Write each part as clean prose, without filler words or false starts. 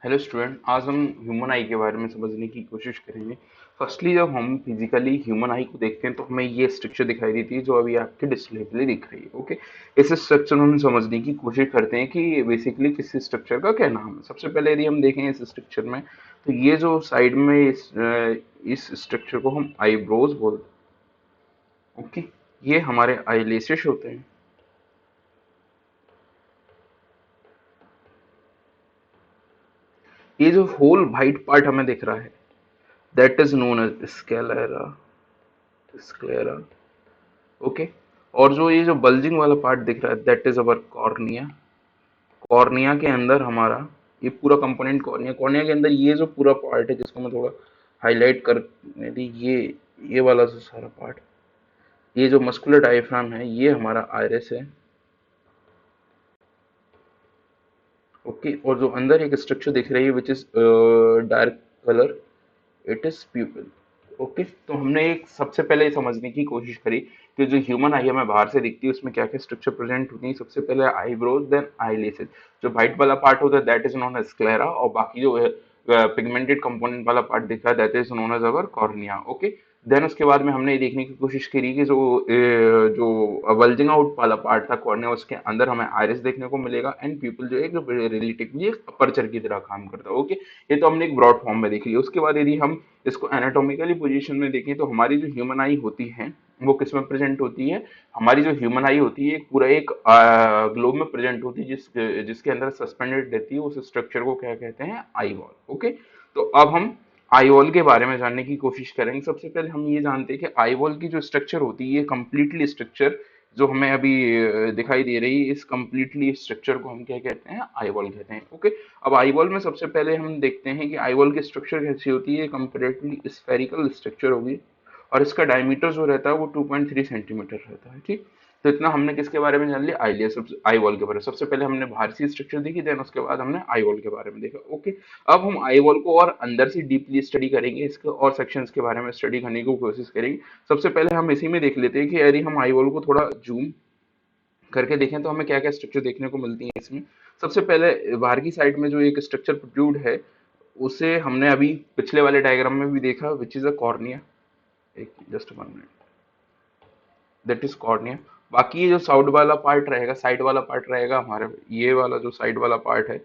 Hello student, आज हम human आई के बारे में समझने की कोशिश करेंगे। फर्स्टली जब हम फिजिकली ह्यूमन आई को देखते हैं तो हमें ये स्ट्रक्चर दिखाई देती है जो अभी आपके डिस्प्ले पे दिख रही है। ओके, इस स्ट्रक्चर में हम समझने की कोशिश करते हैं कि बेसिकली किस स्ट्रक्चर का क्या नाम है। सबसे पहले यदि हम देखें इस स्ट्रक्चर में, तो ये जो साइड में इस स्ट्रक्चर को हम आईब्रोज बोलते हैं। ओके, ये हमारे आईलेसेस होते हैं। ये जो होल वाइट पार्ट हमें दिख रहा है, that is known as sclera. Sclera. Okay, और जो ये जो बल्जिंग वाला पार्ट दिख रहा है, that is our cornea. Cornea के अंदर हमारा ये पूरा कंपोनेंट कॉर्निया, कॉर्निया के अंदर ये जो पूरा पार्ट है जिसको मैं थोड़ा हाईलाइट करने दी, ये वाला जो सारा पार्ट, ये जो मस्कुलर डायफ्राम है, ये हमारा आयरिस है। ओके, और जो अंदर एक स्ट्रक्चर दिख रही है which is dark colour, it is प्यूपिल। Okay, तो हमने एक सबसे पहले ये समझने की कोशिश करी कि जो ह्यूमन आई हमें बाहर से दिखती है उसमें क्या क्या स्ट्रक्चर प्रेजेंट होती है। सबसे पहले आईब्रोज, देन आईलेसेस। जो वाइट वाला पार्ट होता है that is known as sclera, और बाकी जो पिगमेंटेड कंपोनेंट वाला पार्ट दिख रहा है that is known as our cornea. Okay, then उसके बाद में हमने ये देखने की कोशिश करी कि जो बल्जिंग आउट वाला पार्ट था कॉर्निया, उसके अंदर हमें आयरिस देखने को मिलेगा, एंड पीपल जो है रिलेटिवली अपर्चर की तरह काम करता है। ओके, ये तो हमने एक ब्रॉड फॉर्म में देख लिया। उसके बाद यदि हम इसको एनाटॉमिकली पोजीशन में देखें तो हमारी जो ह्यूमन आई होती है वो किस में प्रेजेंट होती है। हमारी जो ह्यूमन आई होती है एक पूरा एक ग्लोब में प्रेजेंट होती है जिसके अंदर सस्पेंडेड रहती है। उस स्ट्रक्चर को क्या कहते हैं? Eye wall. ओके, तो अब हम आई वॉल के बारे में जानने की कोशिश करेंगे। सबसे पहले हम ये जानते हैं कि आई वॉल की जो स्ट्रक्चर होती है, ये कंप्लीटली स्ट्रक्चर जो हमें अभी दिखाई दे रही है, इस कंप्लीटली स्ट्रक्चर को हम क्या कहते हैं? आई वॉल कहते हैं। ओके, अब आई वॉल में सबसे पहले हम देखते हैं कि आई वॉल की स्ट्रक्चर कैसी होती है। कंपेरेटिवली स्फेरिकल स्ट्रक्चर होगी, और इसका डायमीटर जो रहता है वो 2.3 सेंटीमीटर रहता है। ठीक, तो इतना हमने किसके बारे में जान लिया? आई वॉल के बारे में। सबसे पहले हमने बाहर से स्ट्रक्चर देखी, देन उसके बाद हमने आई वॉल के बारे में देखा। ओके, अब हम आई वॉल को और अंदर से डीपली स्टडी करेंगे, इसके और सेक्शंस के बारे में स्टडी करने की कोशिश करेंगे। सबसे पहले हम इसी में देख लेते हैं कि यदि हम आई वॉल को थोड़ा जूम करके देखें तो हमें क्या क्या स्ट्रक्चर देखने को मिलती है इसमें। सबसे पहले बाहर की साइड में जो एक स्ट्रक्चर प्रोट्रूड है, उसे हमने अभी पिछले वाले डायग्राम में भी देखा, विच इज अ कॉर्निया। एक just 1 minute, that is cornea. बाकी ये जो साउड वाला पार्ट रहेगा, साइड वाला पार्ट रहेगा हमारे, ये वाला जो साइड वाला पार्ट है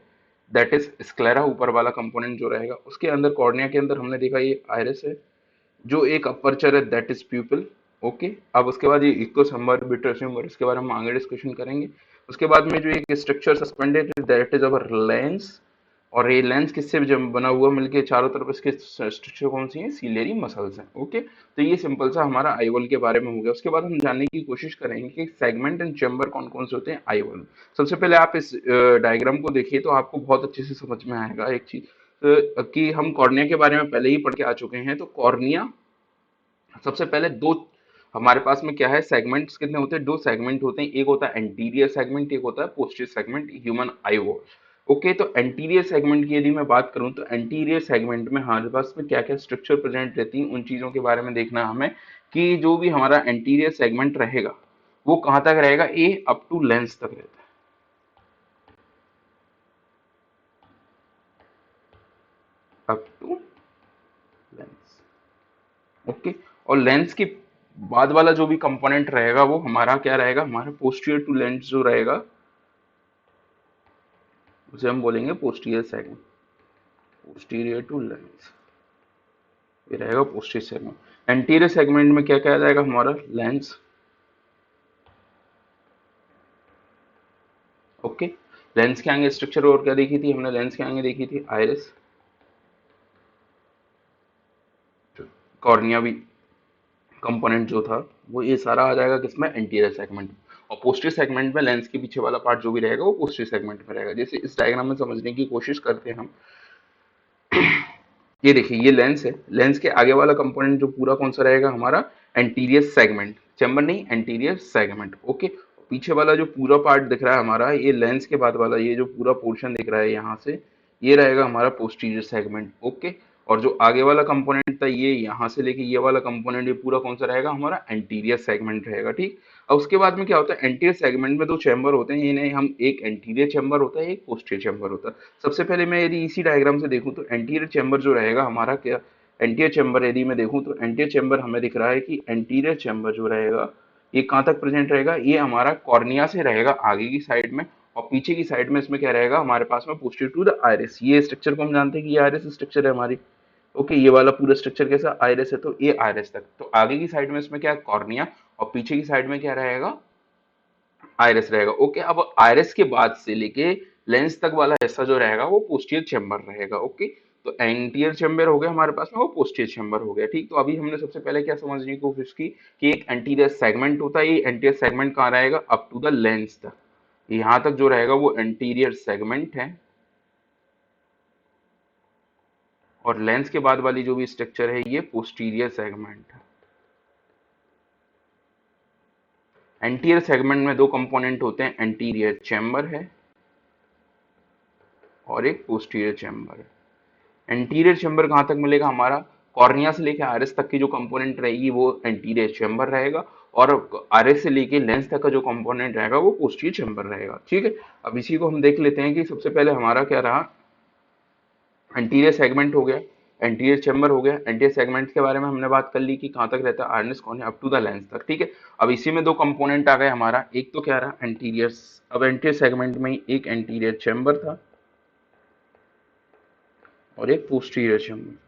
दैट इज स्क्लेरा। ऊपर वाला कंपोनेंट जो रहेगा उसके अंदर, कॉर्निया के अंदर हमने देखा ये आयरिस है। जो एक अपर्चर है दैट इज प्यूपिल। ओके, अब उसके बाद ये इकोसम्बर बिट्रोसिम्बर, इसके बारे में हम आगे डिस्कशन करेंगे। उसके बाद में जो एक structure suspended that is our lens, और ये लेंस किससे बना हुआ मिलके चारों तरफ इसके स्ट्रक्चर कौन सी है? सीलियरी मसल्स हैं। ओके, तो ये सिंपल सा हमारा आई वॉल के बारे में हो गया। उसके बाद हम जानने की कोशिश करेंगे कि सेगमेंट एंड चैम्बर कौन कौन से होते हैं आई वॉल। सबसे पहले आप इस डायग्राम को देखिए तो आपको बहुत अच्छे से समझ में आएगा एक चीज, कि हम कॉर्निया के बारे में पहले ही पढ़ के आ चुके हैं। तो कॉर्निया, सबसे पहले दो हमारे पास में क्या है? सेगमेंट्स कितने होते हैं? दो सेगमेंट होते हैं, एक होता है एंटीरियर सेगमेंट, एक होता है posterior segment human eye wall. Okay, तो एंटीरियर सेगमेंट की यदि मैं बात करूं तो एंटीरियर सेगमेंट में हमारे पास में क्या क्या स्ट्रक्चर प्रेजेंट रहती हैं, उन चीजों के बारे में देखना है हमें, कि जो भी हमारा एंटीरियर सेगमेंट रहेगा वो कहाँ तक रहेगा? ए अप टू लेंस तक रहता है, अप टू लेंस। ओके, और लेंस के बाद वाला जो भी कंपोनेंट रहेगा वो हमारा क्या रहेगा? हमारा पोस्टीरियर टू लेंस जो रहेगा उसे हम बोलेंगे posterior segment. Posterior to lens, ये रहेगा पोस्टीरियर सेगमेंट। एंटीरियर सेगमेंट में क्या क्या आ जाएगा? हमारा लेंस। ओके, लेंस के आगे स्ट्रक्चर और क्या देखी थी हमने? लेंस के आगे देखी थी आइरिस, कॉर्निया भी कंपोनेंट जो था वो, ये सारा आ जाएगा किसमें? Anterior segment. और पोस्टीरियर सेगमेंट में लेंस के पीछे वाला पार्ट जो भी रहेगा वो पोस्टीरियर सेगमेंट में रहेगा। जैसे इस डायग्राम में समझने की कोशिश करते हैं हम, ये देखिए ये लेंस है, लेंस के आगे वाला कंपोनेंट जो पूरा कौन सा रहेगा? हमारा एंटीरियर सेगमेंट, चैम्बर नहीं, एंटीरियर सेगमेंट। ओके, पीछे वाला जो पूरा पार्ट दिख रहा है हमारा, ये लेंस के बाद वाला ये जो पूरा पोर्शन दिख रहा है यहाँ से, ये रहेगा हमारा पोस्टीरियर सेगमेंट। ओके, और जो आगे वाला कंपोनेंट था, ये यहाँ से लेके ये वाला कंपोनेंट, ये पूरा कौन सा रहेगा? हमारा एंटीरियर सेगमेंट रहेगा। ठीक, अब उसके बाद में क्या होता है, एंटीरियर सेगमेंट में दो चैम्बर होते हैं, इन्हें हम, एक एंटीरियर चैम्बर होता है, एक पोस्टीरियर चैम्बर होता है। सबसे पहले मैं यदि इसी डायग्राम से देखूं तो एंटीरियर चैम्बर जो रहेगा हमारा क्या, एंटीरियर चैम्बर यदि मैं देखूं तो एंटीरियर चैम्बर हमें दिख रहा है कि एंटीरियर चैम्बर जो रहेगा ये कहाँ तक प्रेजेंट रहेगा, ये हमारा कॉर्निया से रहेगा आगे की साइड में, और पीछे की साइड में इसमें क्या रहेगा हमारे पास में, पोस्टीरियर टू द आइरिस। ये स्ट्रक्चर को हम जानते हैं कि ये आइरिस स्ट्रक्चर है हमारी। ओके, ये वाला पूरा स्ट्रक्चर कैसा, आइरिस है, तो ये आइरिस तक, तो आगे की साइड में इसमें क्या है, कॉर्निया, और पीछे की साइड में क्या रहेगा, आइरिस रहेगा। ओके, अब आइरिस के बाद से लेके लेंस तक वाला हिस्सा जो रहेगा वो पोस्टीरियर चेम्बर रहेगा। ओके, तो एंटीरियर चेम्बर हो गया हमारे पास में, वो पोस्टीरियर चेम्बर हो गया। ठीक, तो अभी हमने सबसे पहले क्या समझने की कोशिश की कि एक एंटीरियर सेगमेंट होता है, ये एंटीरियर सेगमेंट कहाँ रहेगा, अप टू द लेंस तक, यहाँ तक जो रहेगा वो एंटीरियर सेगमेंट है, और लेंस के बाद वाली जो भी स्ट्रक्चर है ये पोस्टीरियर सेगमेंट है। एंटीरियर सेगमेंट में दो कंपोनेंट होते हैं, एंटीरियर चैम्बर है और एक पोस्टीरियर चैम्बर है। एंटीरियर चैम्बर कहाँ तक मिलेगा हमारा, कॉर्निया से लेकर आरिस तक की जो कंपोनेंट रहेगी वो एंटीरियर चैम्बर रहेगा, और आरिस से लेके लेंस तक का जो कंपोनेंट रहेगा वो पोस्टीरियर चैम्बर रहेगा। ठीक है, अब इसी को हम देख लेते हैं कि सबसे पहले हमारा क्या रहा, एंटीरियर सेगमेंट हो गया, एंटीरियर चैम्बर हो गया। एंटीरियर सेगमेंट के बारे में हमने बात कर ली कि कहाँ तक रहता है, आर्नेस cornea up to the lens तक। ठीक है, अब इसी में दो कंपोनेंट आ गए हमारा, एक तो क्या रहा एंटीरियर, अब एंटीरियर सेगमेंट में ही एक एंटीरियर चैम्बर था और एक posterior chamber.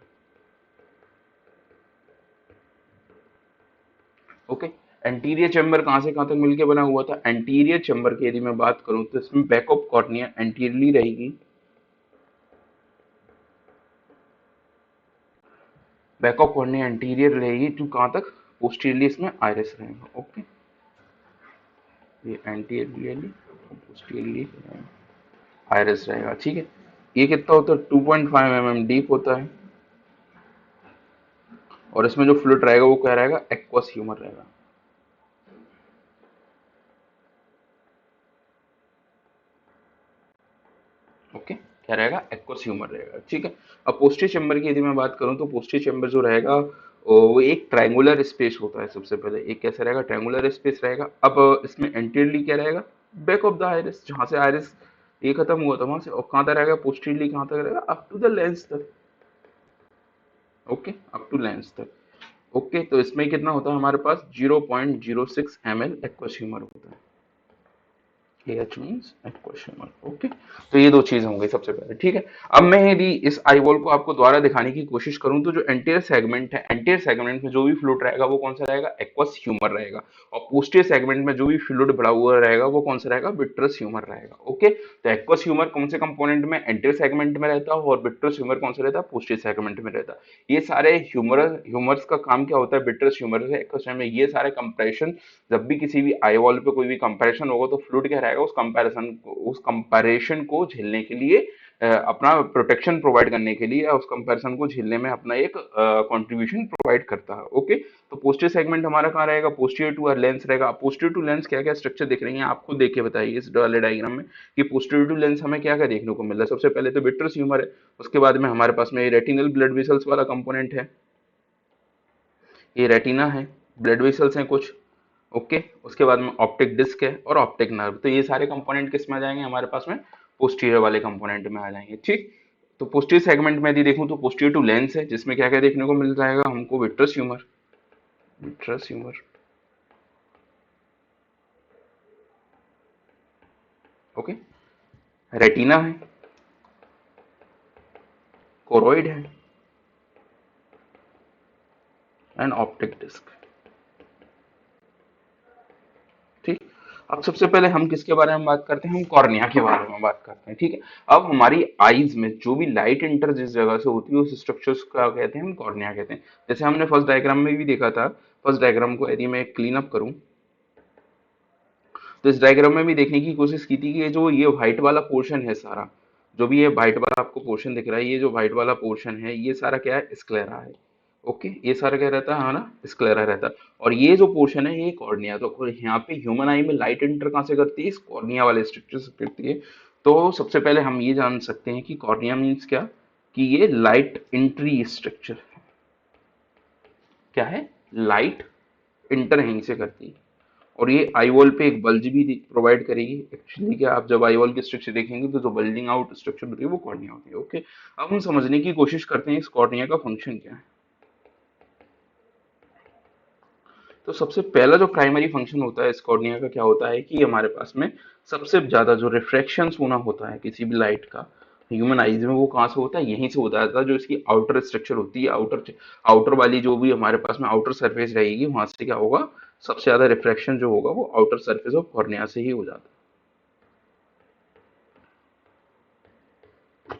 Okay, anterior chamber कहाँ से कहाँ तक मिलकर बना हुआ था, एंटीरियर चैम्बर की यदि मैं बात करूं तो इसमें बैक ऑफ कॉर्निया एंटीरियरली रहेगी, बैक ऑफ कॉर्निया एंटीरियर रहेगी टू कहाँ तक, पोस्टीरियरली इसमें आइरिस रहेगा। ओके, ये एंटीरियरली पोस्टीरियरली आइरिस रहेगा। ठीक है, ये कितना होता है, 2.5 mm डीप होता है, और इसमें जो फ्लूइड रहेगा वो क्या रहेगा, एक्वस ह्यूमर रहेगा। ओके, क्या रहेगा, एक्वस ह्यूमर रहेगा। ठीक है, अब पोस्टीरियर चैम्बर की यदि मैं बात करूं तो पोस्टीरियर चैम्बर जो रहेगा वो एक ट्रायंगुलर स्पेस होता है। सबसे पहले एक कैसा रहेगा, ट्रायंगुलर स्पेस रहेगा। अब इसमें एंटीरियरली क्या रहेगा, बैक ऑफ द आइरिस, जहां से आइरिस ये खत्म हुआ था वहां से, और कहाँ तक रहेगा, पोस्टीरियरली कहाँ तक रहेगा, अप टू द लेंस तक। ओके, अप टू लेंस तक। ओके, तो इसमें कितना होता है हमारे पास, 0.06 ml एक्वस ह्यूमर होता है। H means equation. ओके, तो ये दो चीजें हो गई सबसे पहले। ठीक है, अब मैं यदि इस आई वॉल को आपको द्वारा दिखाने की कोशिश करूं तो जो एंटीरियर सेगमेंट है, एंटीरियर सेगमेंट में जो भी फ्लूइड रहेगा वो कौन सा रहेगा, एक्वस ह्यूमर रहेगा, और पोस्टीरियर सेगमेंट में जो भी फ्लूइड बढ़ा हुआ रहेगा वो कौन सा रहेगा, विट्रस ह्यूमर रहेगा। ओके, तो एक्वस ह्यूमर कौन से कंपोनेंट में, एंटीरियर सेगमेंट में रहता है, और विट्रस ह्यूमर कौन सा रहता है, पोस्टीरियर सेगमेंट में रहता है। ये सारे ह्यूमर्स का काम क्या होता है, विट्रस ह्यूमर से एक्वस में ये सारे कंप्रेशन, जब भी किसी भी आई वॉल पे कोई भी कंपैरिजन होगा तो फ्लूइड क्या रहेगा, उस कंपैरिजन को झेलने के लिए अपना प्रोटेक्शन प्रोवाइड करने के लिए, या उस कंपैरिजन को झेलने में अपना एक कंट्रीब्यूशन प्रोवाइड करता है। ओके, तो पोस्टीरियर सेगमेंट हमारा कहाँ रहेगा, पोस्टीरियर टू लेंस रहेगा। पोस्टीरियर टू लेंस क्या क्या स्ट्रक्चर दिख रही है आपको, देख के बताइए इस वाले डायग्राम में कि पोस्टीरियर टू लेंस हमें क्या क्या देखने को मिल रहा है। सबसे पहले तो विट्रस ह्यूमर है, उसके बाद में हमारे पास में रेटिनल ब्लड वेसल्स वाला कंपोनेंट है, ये रेटिना है, ब्लड वेसल्स हैं कुछ। ओके, उसके बाद में ऑप्टिक डिस्क है और ऑप्टिक नर्व, तो ये सारे कंपोनेंट किस में आ जाएंगे हमारे पास में, पोस्टीरियर वाले कंपोनेंट में आ जाएंगे। ठीक, तो पोस्टीरियर सेगमेंट में यदि देखूं तो पोस्टीरियर टू लेंस है, जिसमें क्या क्या देखने को मिल जाएगा हमको, vitreous humour, vitreous humour. Okay, retina है, कोरोइड है, एंड ऑप्टिक डिस्क। ठीक, अब सबसे पहले हम किसके बारे में बात करते हैं, हम कॉर्निया के बारे में बात करते हैं। ठीक है, अब हमारी आईज में जो भी लाइट इंटर जिस जगह से होती है उस स्ट्रक्चर्स का कहते हैं हम कॉर्निया कहते हैं। जैसे हमने फर्स्ट डायग्राम में भी देखा था, फर्स्ट डायग्राम को यदि मैं क्लीन अप करूं तो इस डायग्राम में भी देखने की कोशिश की थी कि ये जो ये व्हाइट वाला पोर्शन है सारा, जो भी ये व्हाइट वाला आपको पोर्शन दिख रहा है, ये जो व्हाइट वाला पोर्शन है ये सारा क्या है, स्क्लेरा है। ओके, ये सारा क्या रहता है ना, स्क्लेरा रहता है, और ये जो पोर्शन है ये कॉर्निया। तो यहाँ पे ह्यूमन आई में लाइट एंटर कहाँ से करती है, इस कॉर्निया वाले स्ट्रक्चर से करती है। तो सबसे पहले हम ये जान सकते हैं कि कॉर्निया मीन्स क्या, कि ये लाइट एंट्री स्ट्रक्चर क्या है, लाइट इंटर यहीं से करती है। और ये आई वॉल पे एक बल्ज भी प्रोवाइड करेगी। एक्चुअली क्या, आप जब आई वॉल की स्ट्रक्चर देखेंगे तो जो बल्जिंग आउट स्ट्रक्चर होती है वो कॉर्निया होती है। ओके, अब हम समझने की कोशिश करते हैं इस कॉर्निया का फंक्शन क्या है। तो सबसे पहला जो प्राइमरी फंक्शन होता है इस कॉर्निया का क्या होता है कि हमारे पास में सबसे ज्यादा जो रिफ्रैक्शन होना होता है किसी भी लाइट का ह्यूमन आईज में, वो कहाँ से होता है, यहीं से होता है। जो इसकी आउटर स्ट्रक्चर होती है, आउटर आउटर वाली जो भी हमारे पास में आउटर सरफेस रहेगी, वहां से क्या होगा, सबसे ज्यादा रिफ्रैक्शन जो होगा वो आउटर सरफेस ऑफ कॉर्निया से ही हो जाता है,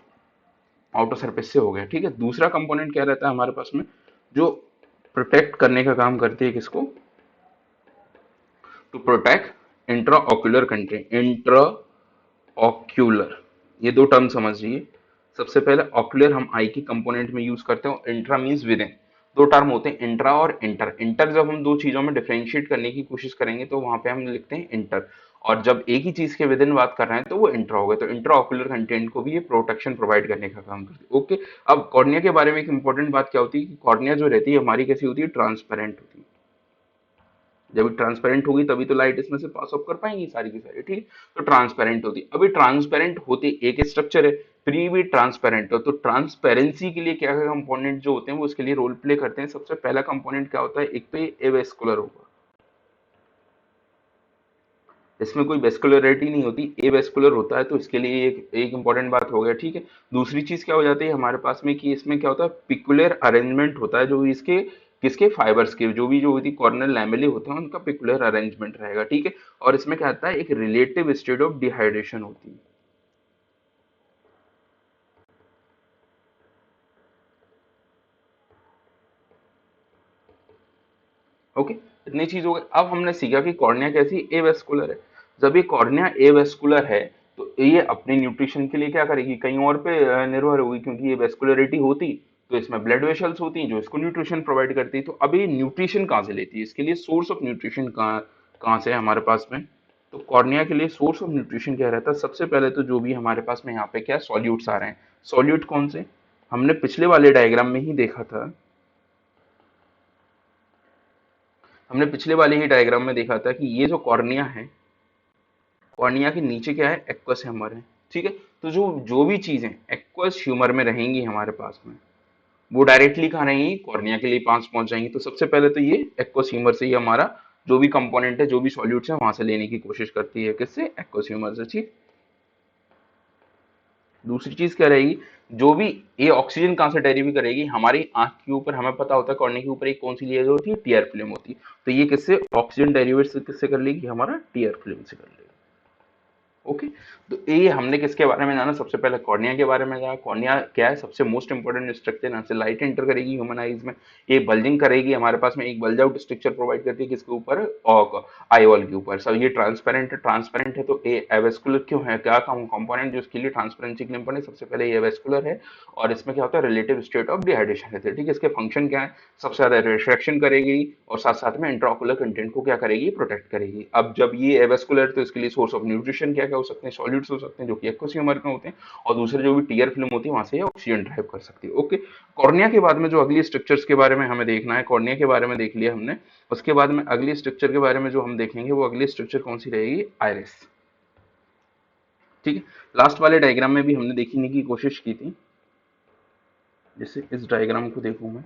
आउटर सरफेस से हो गया। ठीक है, दूसरा कंपोनेंट क्या रहता है हमारे पास में, जो प्रोटेक्ट करने का काम करती है किसको, to protect intraocular content, intraocular, ये दो टर्म समझिए। सबसे पहले ऑक्यूलर हम आई की कंपोनेंट में यूज करते हैं, इंट्रा मींस विद इन। दो टर्म होते हैं इंट्रा और इंटर। इंटर जब हम दो चीजों में डिफरेंशिएट करने की कोशिश करेंगे तो वहां पे हम लिखते हैं इंटर, और जब एक ही चीज के विद इन बात कर रहे हैं तो वो इंट्रा हो गया। तो इंट्रा ऑक्यूलर कंटेंट को भी ये प्रोटेक्शन प्रोवाइड करने का काम करती है। ओके, अब कॉर्निया के बारे में एक इंपॉर्टेंट बात क्या होती है कि कॉर्निया जो रहती है हमारी कैसी होती है, ट्रांसपेरेंट होती है। जब ट्रांसपेरेंट होगी तभी तो लाइट इसमें से पास ऑफ कर पाएंगी सारी की सारी। ठीक है, तो ट्रांसपेरेंट होती है। अभी ट्रांसपेरेंट होते एक स्ट्रक्चर है, फिर ये भी ट्रांसपेरेंट हो, तो ट्रांसपेरेंसी के लिए क्या क्या कंपोनेंट जो होते हैं वो इसके लिए रोल प्ले करते हैं। सबसे पहला कंपोनेंट क्या होता है, एक तो ये एवेस्कुलर होगा, इसमें कोई वेस्कुलरिटी नहीं होती, ए वेस्कुलर होता है, तो इसके लिए एक एक इंपॉर्टेंट बात हो गया। ठीक है, दूसरी चीज क्या हो जाती है हमारे पास में कि इसमें क्या होता है, पिकुलर अरेंजमेंट होता है, जो इसके किसके फाइबर्स के जो होती कॉर्नर लैमेले होते हैं उनका पिकुलर अरेंजमेंट रहेगा। ठीक है, और इसमें क्या आता है, एक रिलेटिव स्टेट ऑफ डिहाइड्रेशन होती है। ओके, इतनी चीज हो गई। अब हमने सीखा कि कॉर्निया कैसी एवेस्कुलर है। जब ये कॉर्निया एवेस्कुलर है तो ये अपने न्यूट्रिशन के लिए क्या करेगी, कहीं और पे निर्भर होगी, क्योंकि ये वेस्कुलरिटी होती तो इसमें ब्लड वेसल्स होती जो इसको न्यूट्रिशन प्रोवाइड करती। तो अब ये न्यूट्रिशन कहाँ से लेती है, इसके लिए सोर्स ऑफ न्यूट्रिशन कहाँ कहाँ से है हमारे पास में। तो कॉर्निया के लिए सोर्स ऑफ न्यूट्रिशन क्या रहता है, सबसे पहले तो जो भी हमारे पास में यहाँ पे क्या सॉल्यूट्स आ रहे हैं। सॉल्यूट कौन से, हमने पिछले वाले डायग्राम में ही देखा था, हमने पिछले वाले ही डायग्राम में देखा था कि ये जो कॉर्निया है, कॉर्निया के नीचे क्या है, एक्वस ह्यूमर है। ठीक है, तो जो जो भी चीजें एक्वस ह्यूमर में रहेंगी हमारे पास में, वो डायरेक्टली कहाँ रहेंगी, कॉर्निया के लिए पास पहुंच जाएंगी। तो सबसे पहले तो ये एक्वस ह्यूमर से ही हमारा जो भी कंपोनेंट है, जो भी सॉल्यूट्स है, वहां से लेने की कोशिश करती है, किससे, एक्वस ह्यूमर से। ठीक, दूसरी चीज क्या रहेगी, जो भी ये ऑक्सीजन कहाँ से डेरिव करेगी, हमारी आंख के ऊपर हमें पता होता है कॉर्निया के ऊपर एक कौन सी लेयर होती है, टीयर फिल्म होती है। तो ये किससे ऑक्सीजन डेरिवेट से किससे कर लेगी, हमारा टीयर फिल्म से कर लेगी। ओके, तो ये हमने किसके बारे में जाना, सबसे पहले कॉर्निया के बारे में जाना। कॉर्निया क्या है, सबसे मोस्ट इंपोर्टेंट स्ट्रक्चर, यहाँ से लाइट एंटर करेगी ह्यूमन आईज में, ये बल्जिंग करेगी, हमारे पास में एक बल्ज आउट स्ट्रक्चर प्रोवाइड करती है किसके ऊपर, आई वॉल के ऊपर। सब ये ट्रांसपेरेंट है, ट्रांसपेरेंट है तो ये एवेस्कुलर क्यों है, क्या कंपोनेंट जो इसके लिए ट्रांसपेरेंसी के लिए इंपॉर्टेंट है, सबसे पहले ये एवेस्कुलर है। और इसमें क्या होता है, रिलेटिव स्टेट ऑफ डिहाइड्रेशन रहती है। ठीक है, इसके फंक्शन क्या है, सबसे ज्यादा रिफ्रैक्शन करेगी और साथ साथ में इंट्राओकुलर कंटेंट को क्या करेगी, प्रोटेक्ट करेगी। अब जब ये एवेस्कुलर, तो इसके लिए सोर्स ऑफ न्यूट्रिशन क्या क्या हो सकते हैं, सॉल्यूट्स हो सकते हैं जो कि एक्वस ह्यूमर में होते हैं, और दूसरे जो भी टीयर फिल्म होती है वहां से ऑक्सीजन ड्राइव कर सकती है। ओके, कॉर्निया के बाद में जो अगली स्ट्रक्चर्स के बारे में हमें देखना है, कॉर्निया के बारे में देख लिया हमने, उसके बाद में अगली स्ट्रक्चर के बारे में जो हम देखेंगे वो अगली स्ट्रक्चर कौन सी रहेगी, आयरिस। ठीक है, लास्ट वाले डायग्राम में भी हमने देखने की कोशिश की थी, जैसे इस डायग्राम को देखूं मैं।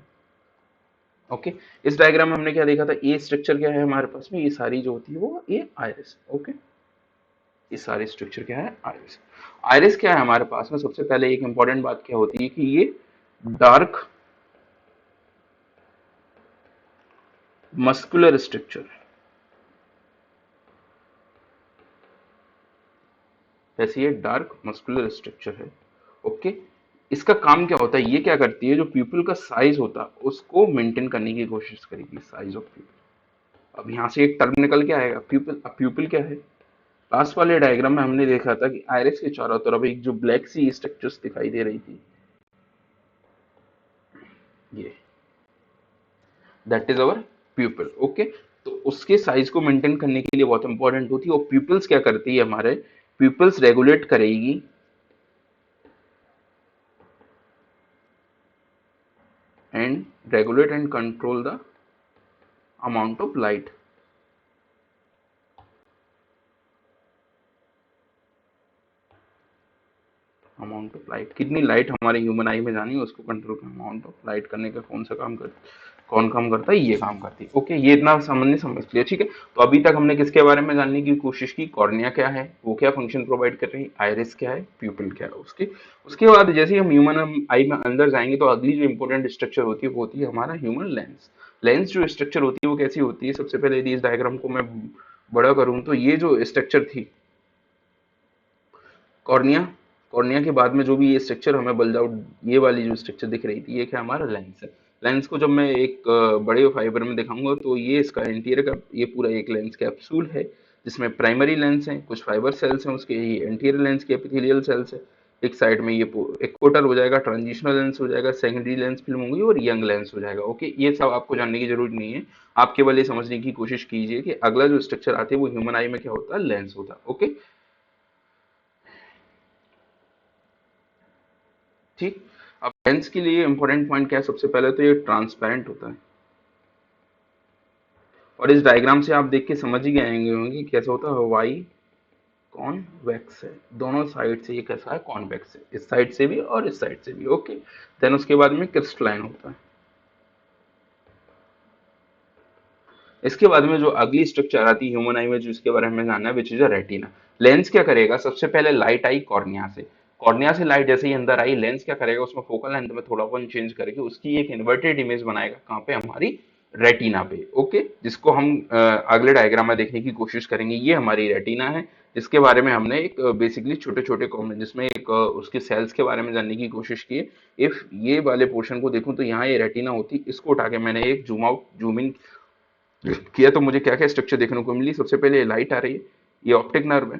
ओके, इस डायग्राम में हमने क्या देखा था, ये स्ट्रक्चर क्या है हमारे पास में, ये सारी जो होती है वो ये आयरिस। ओके, ये सारे स्ट्रक्चर क्या है, आयरिस। आयरिस क्या है हमारे पास में, सबसे पहले एक इंपॉर्टेंट बात क्या होती है कि ये डार्क मस्कुलर स्ट्रक्चर, जैसे ये डार्क मस्कुलर स्ट्रक्चर है। ओके, इसका काम क्या होता है, ये क्या करती है, जो पीपल का साइज होता है उसको मेंटेन करने की कोशिश करेगी, साइज ऑफ पीपल। अब यहाँ से एक टर्म निकल के आएगा प्यूपिल। अब प्यूपिल क्या है, लास्ट वाले डायग्राम में हमने देखा था कि आयरिस के चारों तरफ एक जो ब्लैक सी स्ट्रक्चर्स दिखाई दे रही थी, ये दैट इज अवर प्यूपिल। ओके, तो उसके साइज को मेंटेन करने के लिए बहुत इंपॉर्टेंट होती है, और प्यूपिल्स क्या करती है, हमारे प्यूपिल्स रेगुलेट करेगी and regulate and control the amount of light amount of light, कितनी लाइट हमारे ह्यूमन आई में जानी है उसको कंट्रोल कर, अमाउंट ऑफ लाइट करने का कौन सा काम करता, कौन काम करता है, ये काम करती है। ओके, ये इतना हमने समझ लिया, ठीक है। तो अभी तक हमने किसके बारे में जानने की कोशिश की, कॉर्निया क्या है, वो क्या फंक्शन प्रोवाइड कर रही है, आयरिस क्या है, प्यूपिल क्या है उसके। उसके बाद जैसे ही हम ह्यूमन आई में अंदर जाएंगे तो अगली जो इंपॉर्टेंट स्ट्रक्चर होती है वो होती है हमारा ह्यूमन लेंस। लेंस जो स्ट्रक्चर होती है वो कैसी होती है, सबसे पहले यदि इस डायग्राम को मैं बड़ा करूं तो ये जो स्ट्रक्चर थी कॉर्निया, कॉर्निया के बाद में जो भी ये स्ट्रक्चर हमें बल्ज आउट, ये वाली जो स्ट्रक्चर दिख रही थी, ये क्या हमारा लेंस है। लेंस को जब मैं एक बड़े फाइबर में दिखाऊंगा तो ये इसका इंटीरियर का ये पूरा एक लेंस कैप्सूल है, जिसमें प्राइमरी लेंस है, कुछ फाइबर सेल्स हैं उसके, ये इंटीरियर लेंस के एपिथेलियल सेल्स है। एक साइड में ये इक्वोटर हो जाएगा, ट्रांजिशनल लेंस हो जाएगा, सेकेंडरी लेंस फिल्म होगी और यंग लेंस हो जाएगा। ओके, ये सब आपको जानने की जरूरत नहीं है, आप केवल ये समझने की कोशिश कीजिए कि अगला जो स्ट्रक्चर आते हैं वो ह्यूमन आई में क्या होता है, लेंस होता है। ओके, ठीक। अब लेंस के लिए इंपॉर्टेंट पॉइंट क्या है, सबसे पहले तो ये ट्रांसपेरेंट होता है, और इस डायग्राम से आप देख के समझ ही गए होंगे कि कैसा होता है, वाई कॉन्वेक्स है, दोनों साइड से ये कैसा है, कॉन्वेक्स है, इस साइड से भी और इस साइड से भी। ओके, देन उसके बाद में क्रिस्टलाइन होता है। इसके बाद में जो अगली स्ट्रक्चर आती है ह्यूमन आई में, जो इसके बारे में जानना है, which is a retina. Lens क्या करेगा, सबसे पहले लाइट आई कॉर्निया से, कॉर्निया से लाइट जैसे ही अंदर आई, लेंस क्या करेगा, उसमें फोकल लेंथ में थोड़ा बहुत चेंज करके उसकी एक इन्वर्टेड इमेज बनाएगा, कहाँ पे, हमारी रेटिना पे। ओके, जिसको हम अगले डायग्राम में देखने की कोशिश करेंगे। ये हमारी रेटिना है, जिसके बारे में हमने एक बेसिकली छोटे छोटे कॉमन, जिसमें एक उसके सेल्स के बारे में जानने की कोशिश की। इफ ये वाले पोर्शन को देखूं तो यहाँ ये रेटिना होती, इसको उठा के मैंने एक जूम आउट जूम इन किया तो मुझे क्या क्या स्ट्रक्चर देखने को मिली। सबसे पहले लाइट आ रही है, ये ऑप्टिक नर्व है,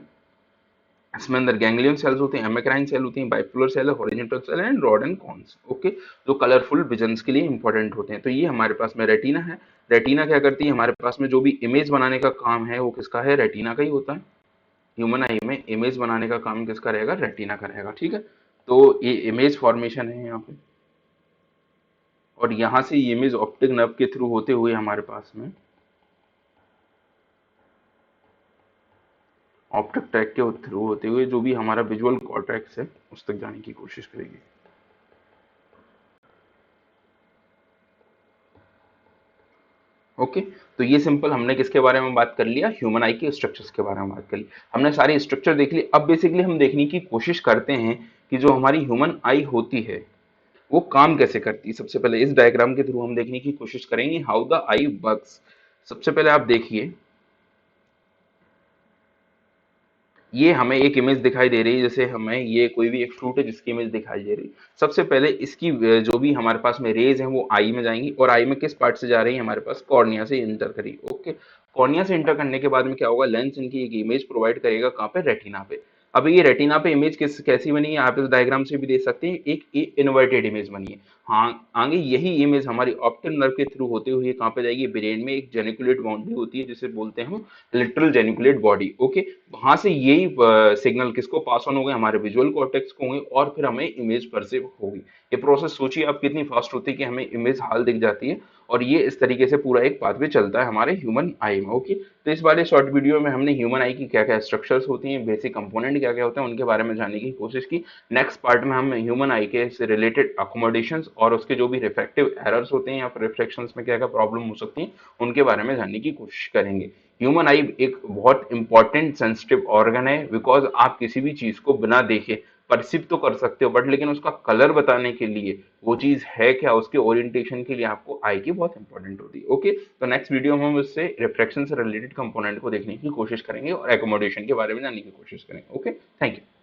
इसमें अंदर गैंग्लियन सेल्स होते हैं, एमेक्राइन सेल होती हैं, बाइपोलर सेल है, horizontal cell and rod and cones. Okay, जो कलरफुल विजन्स के लिए इंपॉर्टेंट होते हैं। तो ये हमारे पास में रेटिना है। रेटिना क्या करती है, हमारे पास में जो भी इमेज बनाने का काम है वो किसका है, रेटिना का ही होता है। ह्यूमन आई में इमेज बनाने का काम किसका रहेगा, रेटिना का रहेगा, ठीक है। तो ये इमेज फॉर्मेशन है यहाँ पे, और यहाँ से ये इमेज ऑप्टिक नर्व के थ्रू होते हुए हमारे पास में ऑप्टिक ट्रैक के थ्रू होते हुए जो भी हमारा विजुअल कॉर्टेक्स है उस तक जाने की कोशिश करेगी। ओके, तो ये सिंपल हमने किसके बारे में बात कर लिया, ह्यूमन आई के स्ट्रक्चर्स के बारे में बात कर ली, हमने सारी स्ट्रक्चर देख ली। अब बेसिकली हम देखने की कोशिश करते हैं कि जो हमारी ह्यूमन आई होती है वो काम कैसे करती है। सबसे पहले इस डायग्राम के थ्रू हम देखने की कोशिश करेंगे हाउ द आई वर्क्स। सबसे पहले आप देखिए, ये हमें एक इमेज दिखाई दे रही है, जैसे हमें ये कोई भी एक फ्रूट है जिसकी इमेज दिखाई दे रही है। सबसे पहले इसकी जो भी हमारे पास में रेज है वो आई में जाएंगी, और आई में किस पार्ट से जा रही है, हमारे पास कॉर्निया से इंटर करी। ओके, कॉर्निया से इंटर करने के बाद में क्या होगा, लेंस इनकी एक इमेज प्रोवाइड करेगा, कहाँ पे, रेटिना पे। अब ये रेटिना पे इमेज कैसी बनी है, आप इस डायग्राम से भी देख सकते हैं, एक इन्वर्टेड इमेज बनी है। हाँ, आगे यही इमेज हमारी ऑप्टिक नर्व के थ्रू होते हुए कहाँ पे जाएगी, ब्रेन में एक जेनिकुलेट बाउंड्री होती है जिसे बोलते हैं हम लिटरल जेनिकुलेट बॉडी। ओके, वहां से यही सिग्नल किसको पास ऑन हो गए, हमारे विजुअल कॉर्टेक्स को होंगे, और फिर हमें इमेज परसीव होगी। ये प्रोसेस सोचिए आप कितनी फास्ट होती है कि हमें इमेज हाल दिख जाती है, और ये इस तरीके से पूरा एक पाथवे चलता है हमारे ह्यूमन आई में। ओके, तो इस वाले शॉर्ट वीडियो में हमने ह्यूमन आई की क्या क्या स्ट्रक्चर्स होती हैं, बेसिक कंपोनेंट क्या क्या होते हैं, उनके बारे में जानने की कोशिश की। नेक्स्ट पार्ट में हम ह्यूमन आई के से रिलेटेड अकोमोडेशंस और उसके जो भी रिफ्रैक्टिव एरर्स होते हैं या फिर रिफ्लेक्शंस में क्या क्या प्रॉब्लम हो सकती है उनके बारे में जानने की कोशिश करेंगे। ह्यूमन आई एक बहुत इंपॉर्टेंट सेंसिटिव ऑर्गन है, बिकॉज आप किसी भी चीज को बिना देखे परसिव तो कर सकते हो, बट लेकिन उसका कलर बताने के लिए वो चीज है क्या, उसके ओरिएंटेशन के लिए आपको आई की बहुत इंपॉर्टेंट होती है। ओके, तो नेक्स्ट वीडियो में हम उससे रिफ्रैक्शन से रिलेटेड कंपोनेंट को देखने की कोशिश करेंगे और एकोमोडेशन के बारे में जानने की कोशिश करेंगे। Okay, thank you.